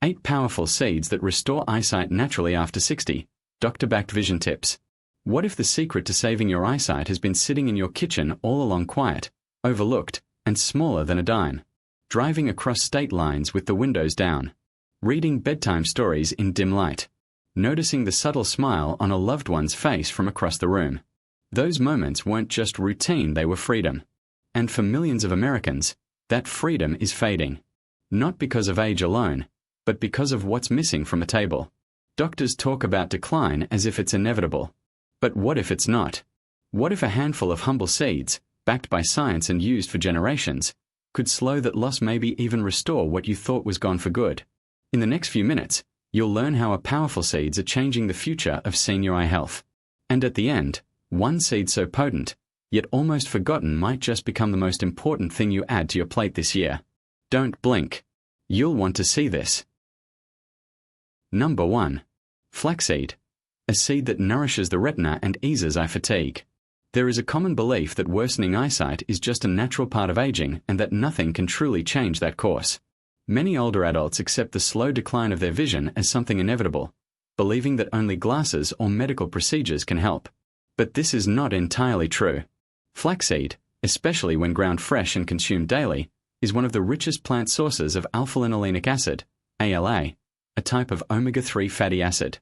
8 powerful seeds that restore eyesight naturally after 60. Doctor-backed vision tips. What if the secret to saving your eyesight has been sitting in your kitchen all along quiet, overlooked, and smaller than a dime? Driving across state lines with the windows down. Reading bedtime stories in dim light. Noticing the subtle smile on a loved one's face from across the room. Those moments weren't just routine, they were freedom. And for millions of Americans, that freedom is fading. Not because of age alone, but because of what's missing from a table. Doctors talk about decline as if it's inevitable. But what if it's not? What if a handful of humble seeds, backed by science and used for generations, could slow that loss, maybe even restore what you thought was gone for good? In the next few minutes, you'll learn how powerful seeds are changing the future of senior eye health. And at the end, one seed so potent, yet almost forgotten, might just become the most important thing you add to your plate this year. Don't blink. You'll want to see this. Number 1. Flaxseed. A seed that nourishes the retina and eases eye fatigue. There is a common belief that worsening eyesight is just a natural part of aging and that nothing can truly change that course. Many older adults accept the slow decline of their vision as something inevitable, believing that only glasses or medical procedures can help. But this is not entirely true. Flaxseed, especially when ground fresh and consumed daily, is one of the richest plant sources of alpha-linolenic acid, ALA, a type of omega-3 fatty acid.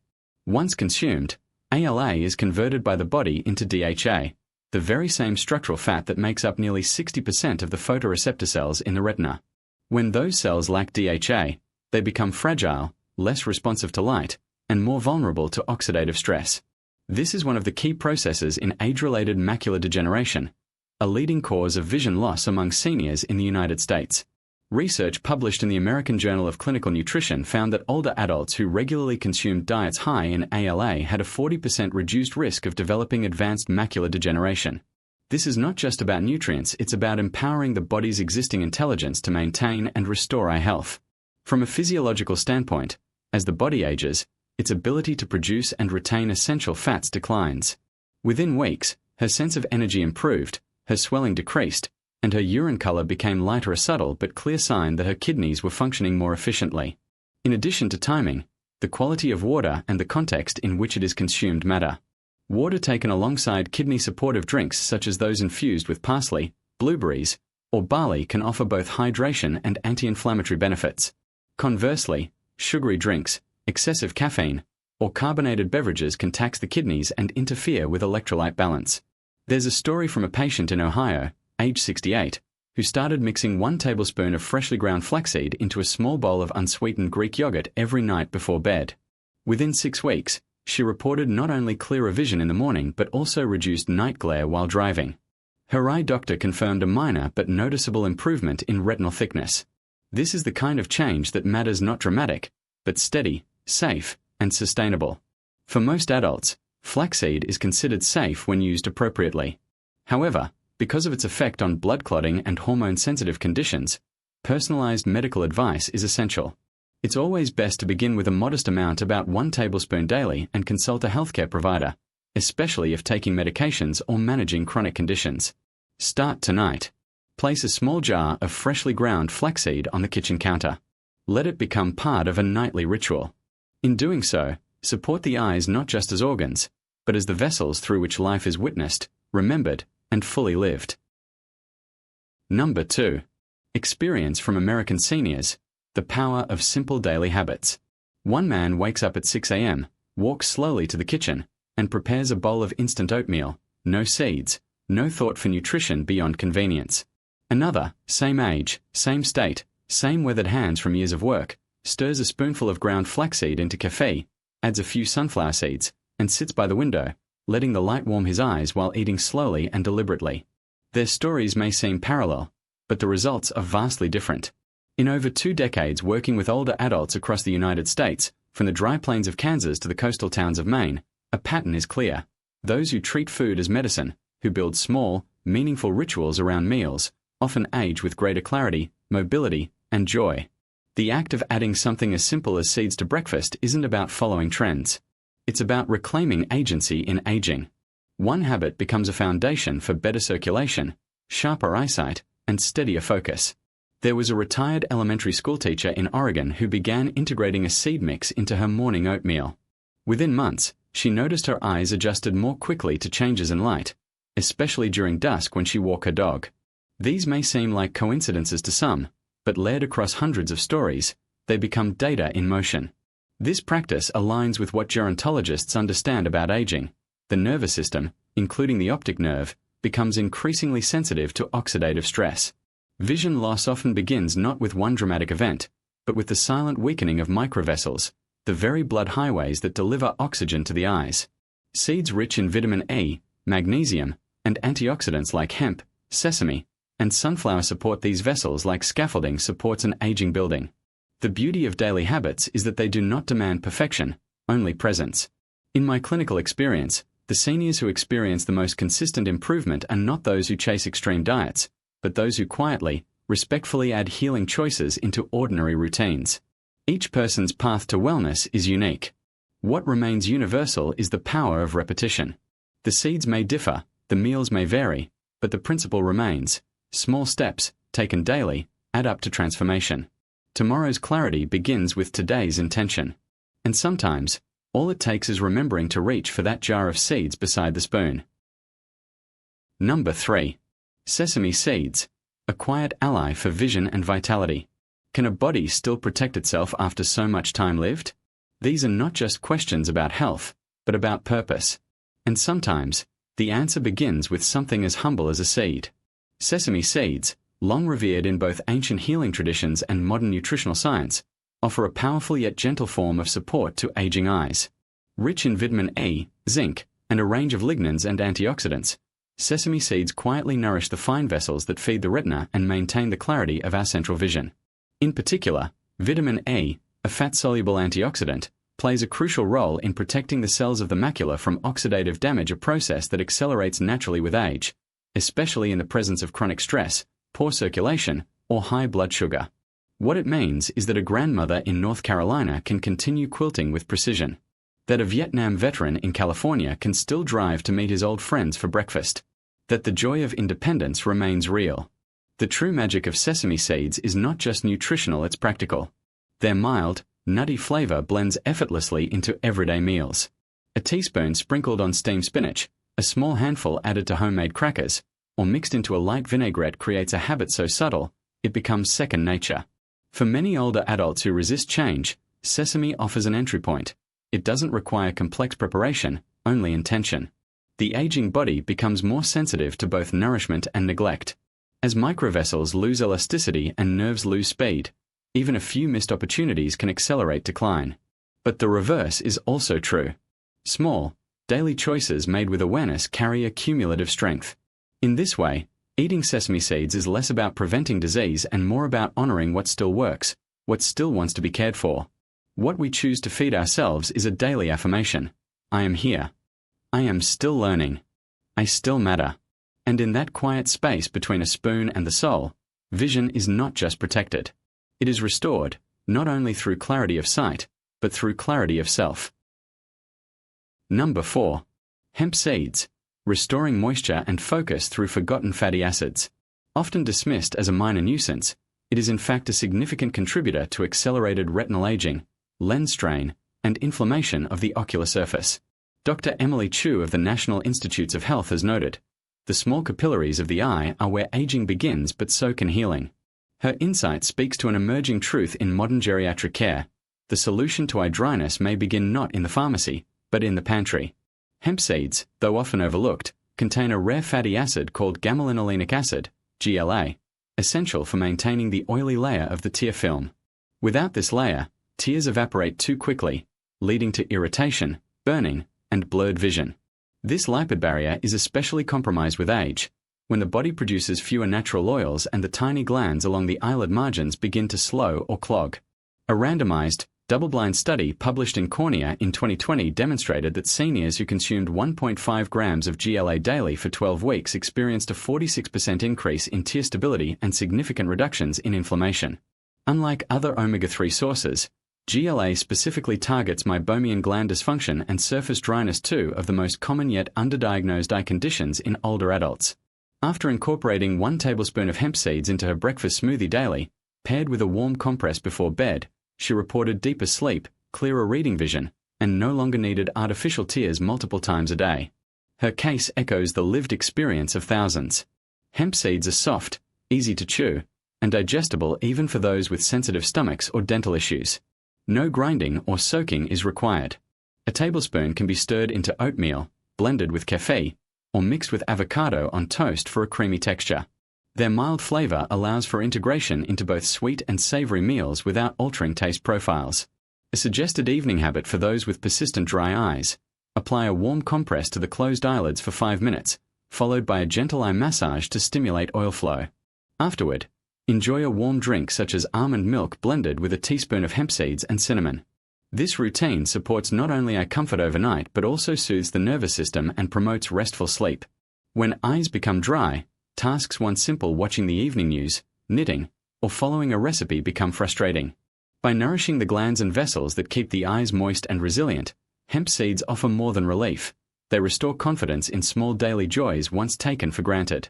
Once consumed, ALA is converted by the body into DHA, the very same structural fat that makes up nearly 60% of the photoreceptor cells in the retina. When those cells lack DHA, they become fragile, less responsive to light, and more vulnerable to oxidative stress. This is one of the key processes in age-related macular degeneration, a leading cause of vision loss among seniors in the United States. Research published in the American Journal of Clinical Nutrition found that older adults who regularly consumed diets high in ALA had a 40% reduced risk of developing advanced macular degeneration. This is not just about nutrients, it's about empowering the body's existing intelligence to maintain and restore eye health. From a physiological standpoint, as the body ages, its ability to produce and retain essential fats declines. Within weeks, her sense of energy improved, her swelling decreased, and her urine color became lighter, a subtle but clear sign that her kidneys were functioning more efficiently. In addition to timing, the quality of water and the context in which it is consumed matter. Water taken alongside kidney-supportive drinks such as those infused with parsley, blueberries, or barley can offer both hydration and anti-inflammatory benefits. Conversely, sugary drinks, excessive caffeine, or carbonated beverages can tax the kidneys and interfere with electrolyte balance. There's a story from a patient in Ohio, age 68, who started mixing 1 tablespoon of freshly ground flaxseed into a small bowl of unsweetened Greek yogurt every night before bed. Within 6 weeks, she reported not only clearer vision in the morning but also reduced night glare while driving. Her eye doctor confirmed a minor but noticeable improvement in retinal thickness. This is the kind of change that matters, not dramatic, but steady, safe, and sustainable. For most adults, flaxseed is considered safe when used appropriately. However, because of its effect on blood clotting and hormone-sensitive conditions, personalized medical advice is essential. It's always best to begin with a modest amount, about 1 tablespoon daily, and consult a healthcare provider, especially if taking medications or managing chronic conditions. Start tonight. Place a small jar of freshly ground flaxseed on the kitchen counter. Let it become part of a nightly ritual. In doing so, support the eyes not just as organs, but as the vessels through which life is witnessed, remembered, and fully lived. Number 2. Experience from American seniors. The power of simple daily habits. One man wakes up at 6 a.m., walks slowly to the kitchen, and prepares a bowl of instant oatmeal, no seeds, no thought for nutrition beyond convenience. Another, same age, same state, same weathered hands from years of work, stirs a spoonful of ground flaxseed into coffee, adds a few sunflower seeds, and sits by the window, letting the light warm his eyes while eating slowly and deliberately. Their stories may seem parallel, but the results are vastly different. In over 2 decades working with older adults across the United States, from the dry plains of Kansas to the coastal towns of Maine, a pattern is clear. Those who treat food as medicine, who build small, meaningful rituals around meals, often age with greater clarity, mobility, and joy. The act of adding something as simple as seeds to breakfast isn't about following trends. It's about reclaiming agency in aging. One habit becomes a foundation for better circulation, sharper eyesight, and steadier focus. There was a retired elementary school teacher in Oregon who began integrating a seed mix into her morning oatmeal. Within months, she noticed her eyes adjusted more quickly to changes in light, especially during dusk when she walked her dog. These may seem like coincidences to some, but layered across hundreds of stories, they become data in motion. This practice aligns with what gerontologists understand about aging. The nervous system, including the optic nerve, becomes increasingly sensitive to oxidative stress. Vision loss often begins not with one dramatic event, but with the silent weakening of microvessels, the very blood highways that deliver oxygen to the eyes. Seeds rich in vitamin E, magnesium, and antioxidants like hemp, sesame, and sunflower support these vessels like scaffolding supports an aging building. The beauty of daily habits is that they do not demand perfection, only presence. In my clinical experience, the seniors who experience the most consistent improvement are not those who chase extreme diets, but those who quietly, respectfully add healing choices into ordinary routines. Each person's path to wellness is unique. What remains universal is the power of repetition. The seeds may differ, the meals may vary, but the principle remains. Small steps, taken daily, add up to transformation. Tomorrow's clarity begins with today's intention. And sometimes, all it takes is remembering to reach for that jar of seeds beside the spoon. Number 3. Sesame seeds, a quiet ally for vision and vitality. Can a body still protect itself after so much time lived? These are not just questions about health, but about purpose. And sometimes, the answer begins with something as humble as a seed. Sesame seeds, long revered in both ancient healing traditions and modern nutritional science, offer a powerful yet gentle form of support to aging eyes. Rich in vitamin E, zinc, and a range of lignans and antioxidants, sesame seeds quietly nourish the fine vessels that feed the retina and maintain the clarity of our central vision. In particular, vitamin E, a fat-soluble antioxidant, plays a crucial role in protecting the cells of the macula from oxidative damage, a process that accelerates naturally with age, especially in the presence of chronic stress, poor circulation, or high blood sugar. What it means is that a grandmother in North Carolina can continue quilting with precision. That a Vietnam veteran in California can still drive to meet his old friends for breakfast. That the joy of independence remains real. The true magic of sesame seeds is not just nutritional, it's practical. Their mild, nutty flavor blends effortlessly into everyday meals. A teaspoon sprinkled on steamed spinach, a small handful added to homemade crackers, or mixed into a light vinaigrette creates a habit so subtle, it becomes second nature. For many older adults who resist change, sesame offers an entry point. It doesn't require complex preparation, only intention. The aging body becomes more sensitive to both nourishment and neglect. As microvessels lose elasticity and nerves lose speed, even a few missed opportunities can accelerate decline. But the reverse is also true. Small, daily choices made with awareness carry a cumulative strength. In this way, eating sesame seeds is less about preventing disease and more about honoring what still works, what still wants to be cared for. What we choose to feed ourselves is a daily affirmation. I am here. I am still learning. I still matter. And in that quiet space between a spoon and the soul, vision is not just protected. It is restored, not only through clarity of sight, but through clarity of self. Number 4. Hemp seeds, restoring moisture and focus through forgotten fatty acids. Often dismissed as a minor nuisance, it is in fact a significant contributor to accelerated retinal aging, lens strain, and inflammation of the ocular surface. Dr. Emily Chu of the National Institutes of Health has noted, the small capillaries of the eye are where aging begins, but so can healing. Her insight speaks to an emerging truth in modern geriatric care. The solution to eye dryness may begin not in the pharmacy, but in the pantry. Hemp seeds, though often overlooked, contain a rare fatty acid called gamma-linolenic acid, GLA, essential for maintaining the oily layer of the tear film. Without this layer, tears evaporate too quickly, leading to irritation, burning, and blurred vision. This lipid barrier is especially compromised with age, when the body produces fewer natural oils and the tiny glands along the eyelid margins begin to slow or clog. A randomized, double-blind study published in Cornea in 2020 demonstrated that seniors who consumed 1.5 grams of GLA daily for 12 weeks experienced a 46% increase in tear stability and significant reductions in inflammation. Unlike other omega-3 sources, GLA specifically targets meibomian gland dysfunction and surface dryness, two of the most common yet underdiagnosed eye conditions in older adults. After incorporating 1 tablespoon of hemp seeds into her breakfast smoothie daily, paired with a warm compress before bed, she reported deeper sleep, clearer reading vision, and no longer needed artificial tears multiple times a day. Her case echoes the lived experience of thousands. Hemp seeds are soft, easy to chew, and digestible even for those with sensitive stomachs or dental issues. No grinding or soaking is required. A tablespoon can be stirred into oatmeal, blended with kefir, or mixed with avocado on toast for a creamy texture. Their mild flavor allows for integration into both sweet and savory meals without altering taste profiles. A suggested evening habit for those with persistent dry eyes: apply a warm compress to the closed eyelids for 5 minutes, followed by a gentle eye massage to stimulate oil flow. Afterward, enjoy a warm drink such as almond milk blended with a teaspoon of hemp seeds and cinnamon. This routine supports not only eye comfort overnight but also soothes the nervous system and promotes restful sleep. When eyes become dry, tasks once simple, watching the evening news, knitting, or following a recipe, become frustrating. By nourishing the glands and vessels that keep the eyes moist and resilient, hemp seeds offer more than relief. They restore confidence in small daily joys once taken for granted.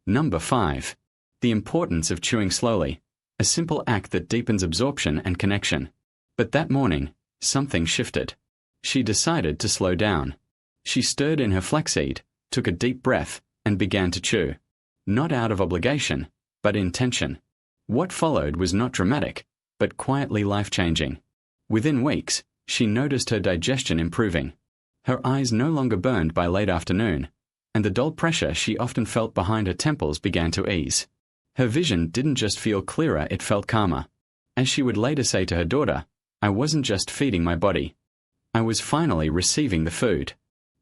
Number 5. The importance of chewing slowly, a simple act that deepens absorption and connection. But that morning, something shifted. She decided to slow down. She stirred in her flaxseed, took a deep breath, and began to chew. Not out of obligation, but intention. What followed was not dramatic, but quietly life-changing. Within weeks, she noticed her digestion improving. Her eyes no longer burned by late afternoon, and the dull pressure she often felt behind her temples began to ease. Her vision didn't just feel clearer, it felt calmer. As she would later say to her daughter, "I wasn't just feeding my body. I was finally receiving the food."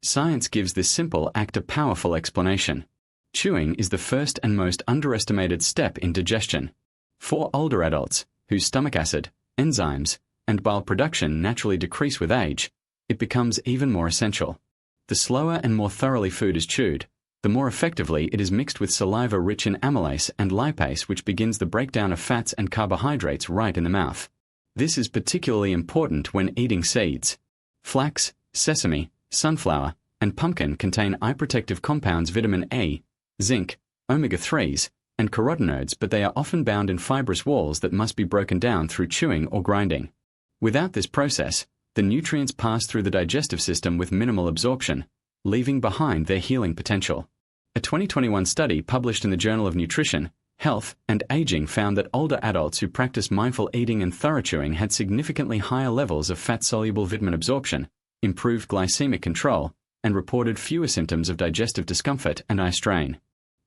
Science gives this simple act a powerful explanation. Chewing is the first and most underestimated step in digestion. For older adults, whose stomach acid, enzymes, and bile production naturally decrease with age, it becomes even more essential. The slower and more thoroughly food is chewed, the more effectively it is mixed with saliva rich in amylase and lipase, which begins the breakdown of fats and carbohydrates right in the mouth. This is particularly important when eating seeds. Flax, sesame, sunflower, and pumpkin contain eye protective compounds vitamin A, zinc, omega-3s, and carotenoids, but they are often bound in fibrous walls that must be broken down through chewing or grinding. Without this process, the nutrients pass through the digestive system with minimal absorption, leaving behind their healing potential. A 2021 study published in the Journal of Nutrition, Health, and Aging found that older adults who practiced mindful eating and thorough chewing had significantly higher levels of fat-soluble vitamin absorption, improved glycemic control, and reported fewer symptoms of digestive discomfort and eye strain.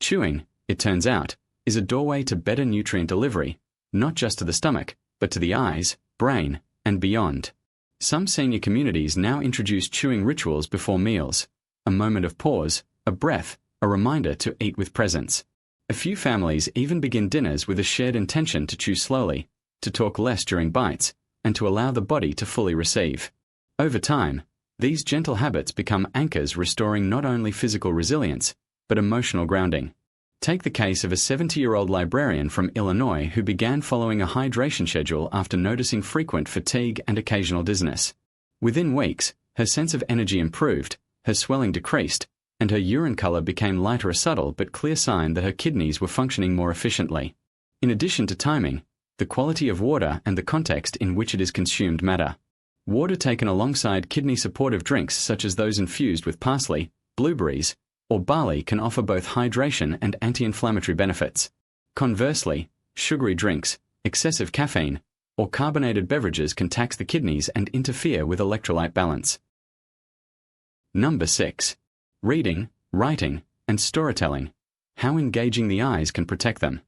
Chewing, it turns out, is a doorway to better nutrient delivery, not just to the stomach, but to the eyes, brain, and beyond. Some senior communities now introduce chewing rituals before meals: a moment of pause, a breath, a reminder to eat with presence. A few families even begin dinners with a shared intention to chew slowly, to talk less during bites, and to allow the body to fully receive. Over time, these gentle habits become anchors, restoring not only physical resilience, but emotional grounding. Take the case of a 70-year-old librarian from Illinois who began following a hydration schedule after noticing frequent fatigue and occasional dizziness. Within weeks, her sense of energy improved, her swelling decreased, and her urine color became lighter, a subtle but clear sign that her kidneys were functioning more efficiently. In addition to timing, the quality of water and the context in which it is consumed matter. Water taken alongside kidney-supportive drinks such as those infused with parsley, blueberries, or barley can offer both hydration and anti-inflammatory benefits. Conversely, sugary drinks, excessive caffeine, or carbonated beverages can tax the kidneys and interfere with electrolyte balance. Number 6. Reading, writing, and storytelling. How engaging the eyes can protect them.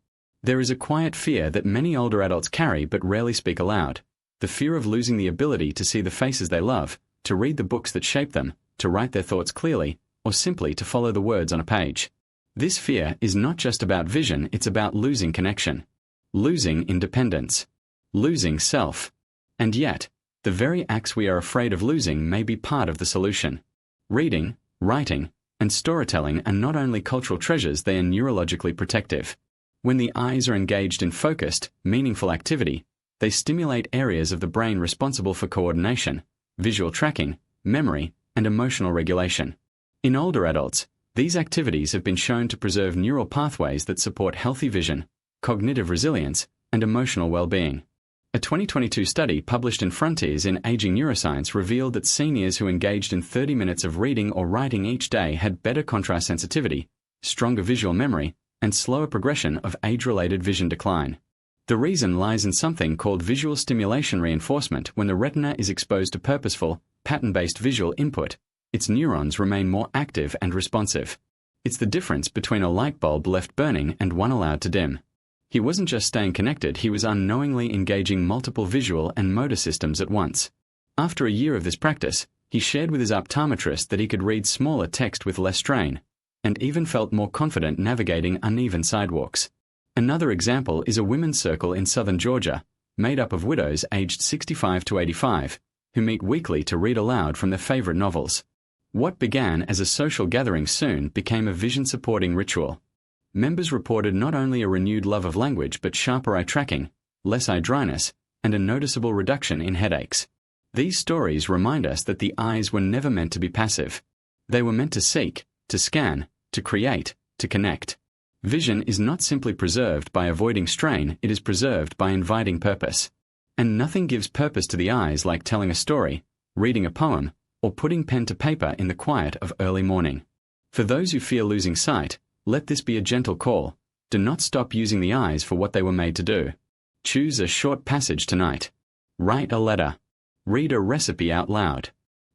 There is a quiet fear that many older adults carry but rarely speak aloud. The fear of losing the ability to see the faces they love, to read the books that shape them, to write their thoughts clearly, or simply to follow the words on a page. This fear is not just about vision, it's about losing connection, losing independence, losing self. And yet, the very acts we are afraid of losing may be part of the solution. Reading, writing, and storytelling are not only cultural treasures, they are neurologically protective. When the eyes are engaged in focused, meaningful activity, they stimulate areas of the brain responsible for coordination, visual tracking, memory, and emotional regulation. In older adults, These activities have been shown to preserve neural pathways that support healthy vision, cognitive resilience, and emotional well-being. A 2022 study published in Frontiers in Aging Neuroscience revealed that seniors who engaged in 30 minutes of reading or writing each day had better contrast sensitivity, stronger visual memory, and slower progression of age-related vision decline. The reason lies in something called visual stimulation reinforcement. When the retina is exposed to purposeful, pattern-based visual input, its neurons remain more active and responsive. It's the difference between a light bulb left burning and one allowed to dim. He wasn't just staying connected, he was unknowingly engaging multiple visual and motor systems at once. After a year of this practice, he shared with his optometrist that he could read smaller text with less strain, and even felt more confident navigating uneven sidewalks. Another example is a women's circle in southern Georgia, made up of widows aged 65 to 85, who meet weekly to read aloud from their favorite novels. What began as a social gathering soon became a vision-supporting ritual. Members reported not only a renewed love of language but sharper eye tracking, less eye dryness, and a noticeable reduction in headaches. These stories remind us that the eyes were never meant to be passive. They were meant to seek, to scan, to create, to connect. Vision is not simply preserved by avoiding strain, it is preserved by inviting purpose. And nothing gives purpose to the eyes like telling a story, reading a poem, or putting pen to paper in the quiet of early morning. For those who fear losing sight, let this be a gentle call. Do not stop using the eyes for what they were made to do. Choose a short passage tonight. Write a letter. Read a recipe out loud.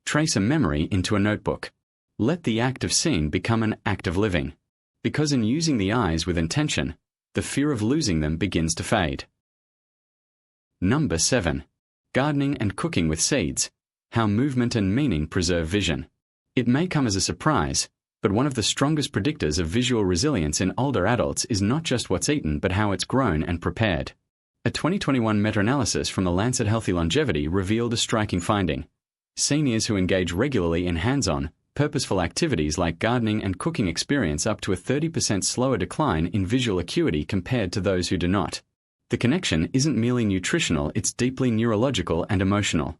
Trace a memory into a notebook. Let the act of seeing become an act of living. Because in using the eyes with intention, the fear of losing them begins to fade. Number 7. Gardening and cooking with seeds. How movement and meaning preserve vision. It may come as a surprise, but one of the strongest predictors of visual resilience in older adults is not just what's eaten but how it's grown and prepared. A 2021 meta-analysis from the Lancet Healthy Longevity revealed a striking finding. Seniors who engage regularly in hands-on, purposeful activities like gardening and cooking experience up to a 30% slower decline in visual acuity compared to those who do not. The connection isn't merely nutritional, it's deeply neurological and emotional.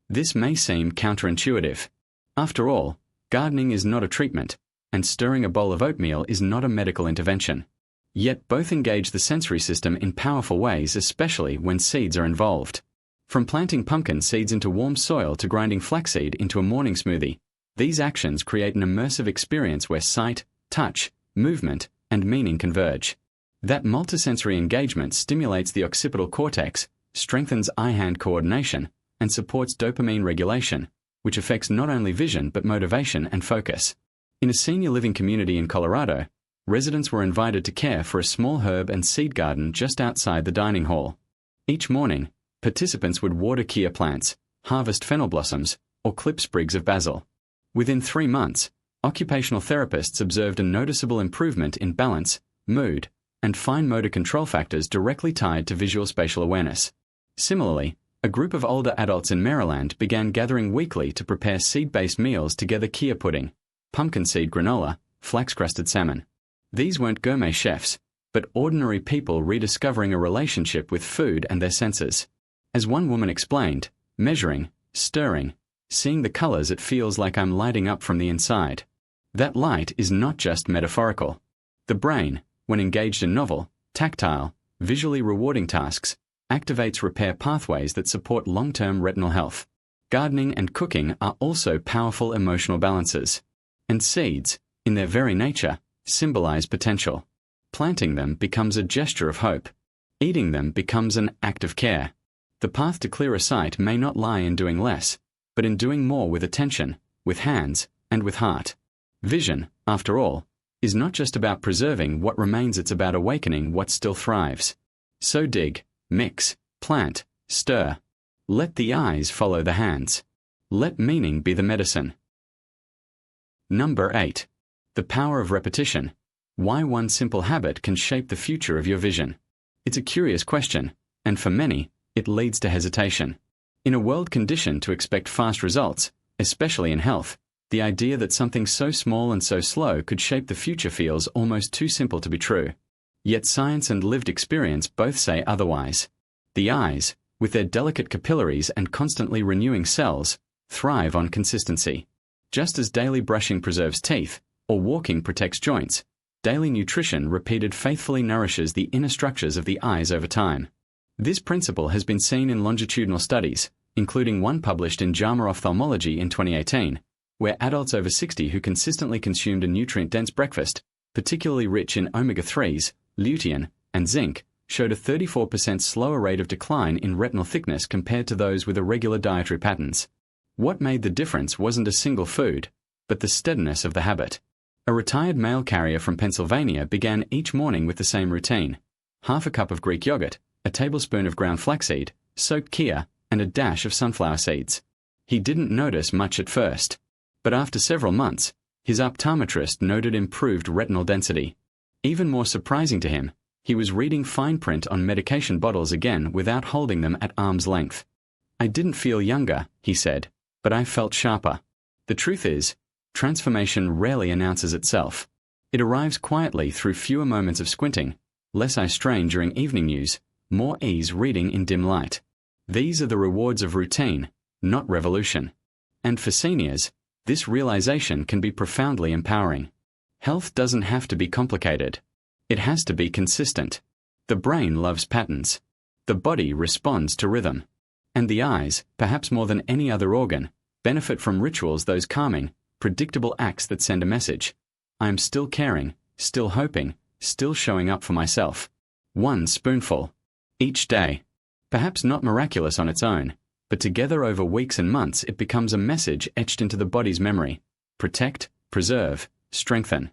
This may seem counterintuitive. After all, gardening is not a treatment, and stirring a bowl of oatmeal is not a medical intervention. Yet both engage the sensory system in powerful ways, especially when seeds are involved. From planting pumpkin seeds into warm soil to grinding flaxseed into a morning smoothie, these actions create an immersive experience where sight, touch, movement, and meaning converge. That multisensory engagement stimulates the occipital cortex, strengthens eye-hand coordination, and supports dopamine regulation, which affects not only vision but motivation and focus. In a senior living community in Colorado, residents were invited to care for a small herb and seed garden just outside the dining hall. Each morning, participants would water chia plants, harvest fennel blossoms, or clip sprigs of basil. Within 3 months, occupational therapists observed a noticeable improvement in balance, mood, and fine motor control factors directly tied to visual spatial awareness. Similarly, a group of older adults in Maryland began gathering weekly to prepare seed-based meals together: chia pudding, pumpkin seed granola, flax-crusted salmon. These weren't gourmet chefs, but ordinary people rediscovering a relationship with food and their senses. As one woman explained, measuring, stirring, seeing the colors, it feels like I'm lighting up from the inside. That light is not just metaphorical. The brain, when engaged in novel, tactile, visually rewarding tasks, activates repair pathways that support long-term retinal health. Gardening and cooking are also powerful emotional balances. And seeds, in their very nature, symbolize potential. Planting them becomes a gesture of hope. Eating them becomes an act of care. The path to clearer sight may not lie in doing less, but in doing more with attention, with hands, and with heart. Vision, after all, is not just about preserving what remains, it's about awakening what still thrives. So dig, mix, plant, stir. Let the eyes follow the hands. Let meaning be the medicine. Number 8. The power of repetition. Why one simple habit can shape the future of your vision. It's a curious question, and for many, it leads to hesitation. In a world conditioned to expect fast results, especially in health, the idea that something so small and so slow could shape the future feels almost too simple to be true. Yet science and lived experience both say otherwise. The eyes, with their delicate capillaries and constantly renewing cells, thrive on consistency. Just as daily brushing preserves teeth, or walking protects joints, daily nutrition repeated faithfully nourishes the inner structures of the eyes over time. This principle has been seen in longitudinal studies, including one published in JAMA Ophthalmology in 2018, where adults over 60 who consistently consumed a nutrient-dense breakfast, particularly rich in omega-3s, lutein, and zinc, showed a 34% slower rate of decline in retinal thickness compared to those with irregular dietary patterns. What made the difference wasn't a single food, but the steadiness of the habit. A retired mail carrier from Pennsylvania began each morning with the same routine: half a cup of Greek yogurt, a tablespoon of ground flaxseed, soaked chia, and a dash of sunflower seeds. He didn't notice much at first, but after several months, his optometrist noted improved retinal density. Even more surprising to him, he was reading fine print on medication bottles again without holding them at arm's length. "I didn't feel younger," he said, "but I felt sharper." The truth is, transformation rarely announces itself. It arrives quietly through fewer moments of squinting, less eye strain during evening news, more ease reading in dim light. These are the rewards of routine, not revolution. And for seniors, this realization can be profoundly empowering. Health doesn't have to be complicated. It has to be consistent. The brain loves patterns. The body responds to rhythm. And the eyes, perhaps more than any other organ, benefit from rituals, those calming, predictable acts that send a message. I am still caring, still hoping, still showing up for myself. One spoonful. Each day. Perhaps not miraculous on its own, but together over weeks and months it becomes a message etched into the body's memory. Protect, preserve, strengthen.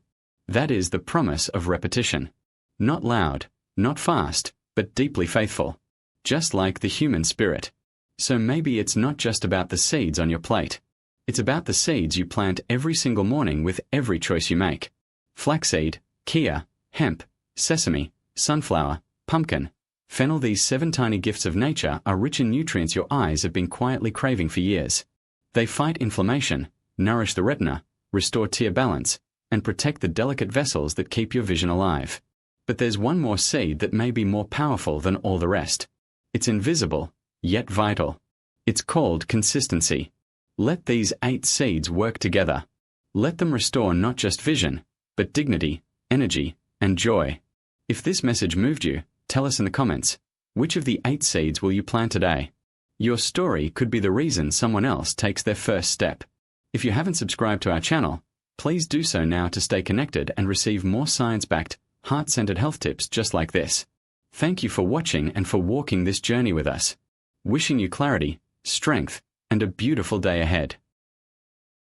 That is the promise of repetition. Not loud, not fast, but deeply faithful. Just like the human spirit. So maybe it's not just about the seeds on your plate. It's about the seeds you plant every single morning with every choice you make. Flaxseed, chia, hemp, sesame, sunflower, pumpkin, fennel. These 7 tiny gifts of nature are rich in nutrients your eyes have been quietly craving for years. They fight inflammation, nourish the retina, restore tear balance, and protect the delicate vessels that keep your vision alive. But there's one more seed that may be more powerful than all the rest. It's invisible, yet vital. It's called consistency. Let these 8 seeds work together. Let them restore not just vision, but dignity, energy, and joy. If this message moved you, tell us in the comments. Which of the 8 seeds will you plant today? Your story could be the reason someone else takes their first step. If you haven't subscribed to our channel, please do so now to stay connected and receive more science-backed, heart-centered health tips just like this. Thank you for watching and for walking this journey with us. Wishing you clarity, strength, and a beautiful day ahead.